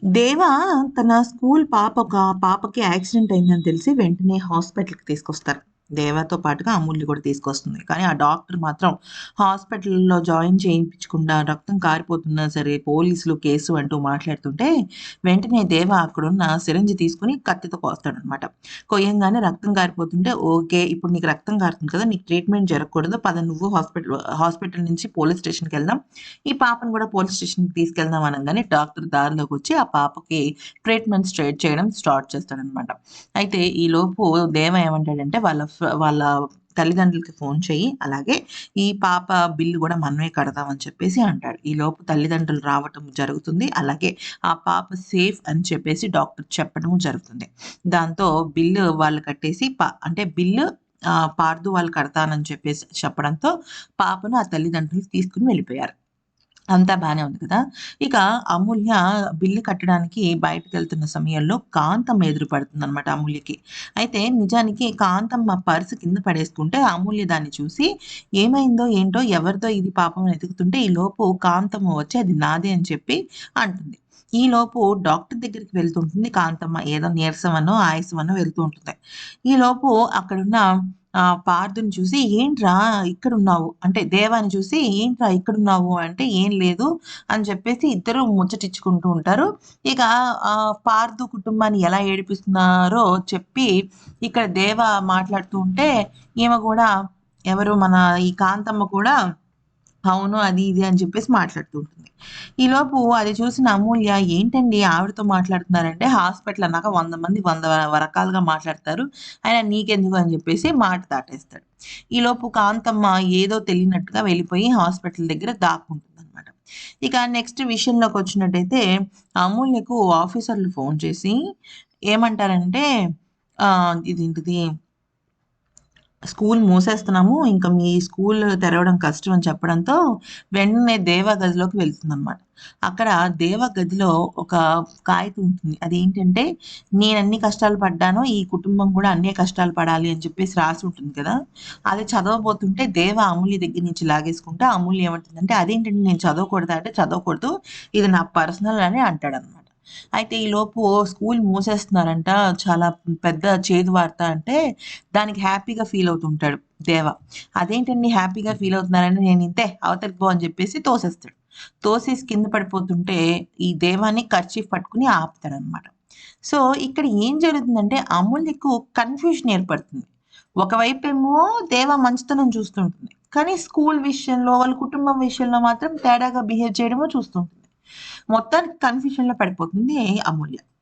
దేవ తన స్కూల్ పాపకి యాక్సిడెంట్ అయిందని తెలిసి వెంటనే హాస్పిటల్‌కి తీసుకొస్తారు. దేవతో పాటుగా అమూల్య కూడా తీసుకొస్తుంది. కానీ ఆ డాక్టర్ మాత్రం హాస్పిటల్‌లో జాయిన్ చేయించకుండా రక్తం కారిపోతున్నా సరే పోలీసులు కేసు అంటూ మాట్లాడుతుంటే వెంటనే దేవ అక్కడున్న సిరంజి తీసుకొని కత్తితో కోస్తాడనమాట. కొయ్యంగానే రక్తం కారిపోతుంటే ఓకే. ఇప్పుడు నీకు రక్తం కారుతుంది కదా! నీకు ట్రీట్మెంట్ జరగకూడదు. పద నువ్వు హాస్పిటల్ నుంచి పోలీస్ స్టేషన్‌కెళ్దాం. ఈ పాపను కూడా పోలీస్ స్టేషన్‌కి తీసుకెళ్దాం అనంగానే డాక్టర్ దారిలోకొచ్చి ఆ పాపకి ట్రీట్మెంట్ చేయడం స్టార్ట్ చేస్తాడనమాట. అయితే ఈలోపు దేవ ఏమంటాడంటే వాళ్ళ తల్లిదండ్రులకి ఫోను చెయ్యి. అలాగే ఈ పాప బిల్లు గూడా మనమే కడదాం అని చెప్పేసి అంటాడు. ఈలోపు తల్లిదండ్రులు రావటం జరుగుతుంది. అలాగే ఆ పాప సేఫ్ అని చెప్పేసి డాక్టర్ చెప్పడము జరుగుతుంది. దాంతో బిల్లు వాళ్ళు కట్టేసి అంటే బిల్లు పార్దు వాళ్ళు కడతానని చెప్పేసి చెప్పడంతో పాపను ఆ తల్లిదండ్రులు తీసుకొని వెళ్ళిపోయారు. అంతా బానే ఉంది కదా! ఇక అమూల్య బిల్లు కట్టడానికి బయటికెళ్తున్న సమయంలో కాంతమ్మ ఎదురు పడుతుందనమాట అమూల్యకి. అయితే నిజానికి కాంతమ్మ పర్స్ కింద పడేసుకుంటే అమూల్య దాన్ని చూసి ఏమైందో ఏంటో ఎవరిదో ఇది పాపం అని ఎతుకుతుంటే ఈలోపు కాంతమ్మ వచ్చి అది నాదే అని చెప్పి అంటుంది. ఈలోపు డాక్టర్ దగ్గరికి వెళ్తుంటుంది కాంతమ్మ. ఏదో నీరసమనో, ఆయాసమనో వెళ్తూ ఉంటుంది. ఈలోపు అక్కడున్న పార్థుని చూసి "ఏంట్రా ఇక్కడున్నావు?" అంటే దేవాని చూసి "ఏంట్రా ఇక్కడున్నావు?" అంటే "ఏం లేదు" అని చెప్పేసి ఇద్దరు ముచ్చటించుకుంటూ ఉంటారు. ఇక పార్థు కుటుంబాన్ని ఎలా ఏడిపిస్తున్నారో చెప్పి ఇక్కడ దేవ మాట్లాడుతూ ఉంటే ఈమె గూడా ఎవరు మన ఈ కాంతమ్మ కూడా అవును. అది ఇది అని చెప్పేసి మాట్లాడుతూ ఉంటుంది. ఈలోపు అది చూసిన అమూల్య ఏంటండి ఆవిడతో మాట్లాడుతున్నారంటే, హాస్పిటల్ అన్నాక 100 మంది 100 రకాలుగా మాట్లాడతారు. అయినా నీకెందుకు అని చెప్పేసి మాట దాటేస్తాడు. ఈలోపు కాంతమ్మ ఏదో తెలియనట్టుగా వెళ్ళిపోయి హాస్పిటల్ దగ్గర దాక్కుంటుందనమాట. ఇక నెక్స్ట్ విషయంలోకొచ్చినట్టయితే అమూల్యకు ఆఫీసర్‌లు ఫోను చేసి ఏమంటారంటే ఇదేంటిది స్కూల్ మూసేస్తున్నాము. ఇంక మీ స్కూల్ తెరవడం కష్టం అని చెప్పడంతో, వెంటనే దేవ గదిలోకి వెళ్తుందనమాట. అక్కడ దేవ గదిలో ఒక కాగితం ఉంటుంది. అదేంటంటే, నేనన్ని కష్టాలు పడ్డానో, ఈ కుటుంబం కూడా అన్నే కష్టాలు పడాలి అని చెప్పేసి రాసి ఉంటుంది కదా! అది చదవబోతుంటే దేవ అమూల్య దగ్గర నుంచి లాగేసుకుంటే, అమూల్య ఏమంటుందంటే, అదేంటండి నేను చదవకూడదా అంటే, చదవకూడదు. ఇది నా పర్సనల్ అని అంటాడనమాట. అయితే ఈలోపు స్కూల్ మూసేస్తున్నారంట. చాలా పెద్ద చేదు వార్త అంటే, దానికి హ్యాపీగా ఫీల్ అవుతుంటాడు దేవ. అదేంటండి హ్యాపీగా ఫీల్ అవుతున్నారని నేనింతే అవతలికి పో అని చెప్పేసి తోసేస్తాడు. తోసేసి కింద పడిపోతుంటే ఈ దేవాని కర్చీఫ్ పట్టుకొని ఆపుతాడనమాట. సో, ఇక్కడ ఏం జరుగుతుందంటే అమూల్యకు కన్‌ఫ్యూజన్ ఏర్పడుతుంది. ఒకవైపేమో దేవ మంచితనం చూస్తుంటుంది. కానీ స్కూల్ విషయంలో, వాళ్ళ కుటుంబం విషయంలో మాత్రం తేడాగా బిహేవ్ చేయడము చూస్తుంటుంది. మొత్తానికి కన్‌ఫ్యూజన్‌లో పడిపోతుంది అమూల్య.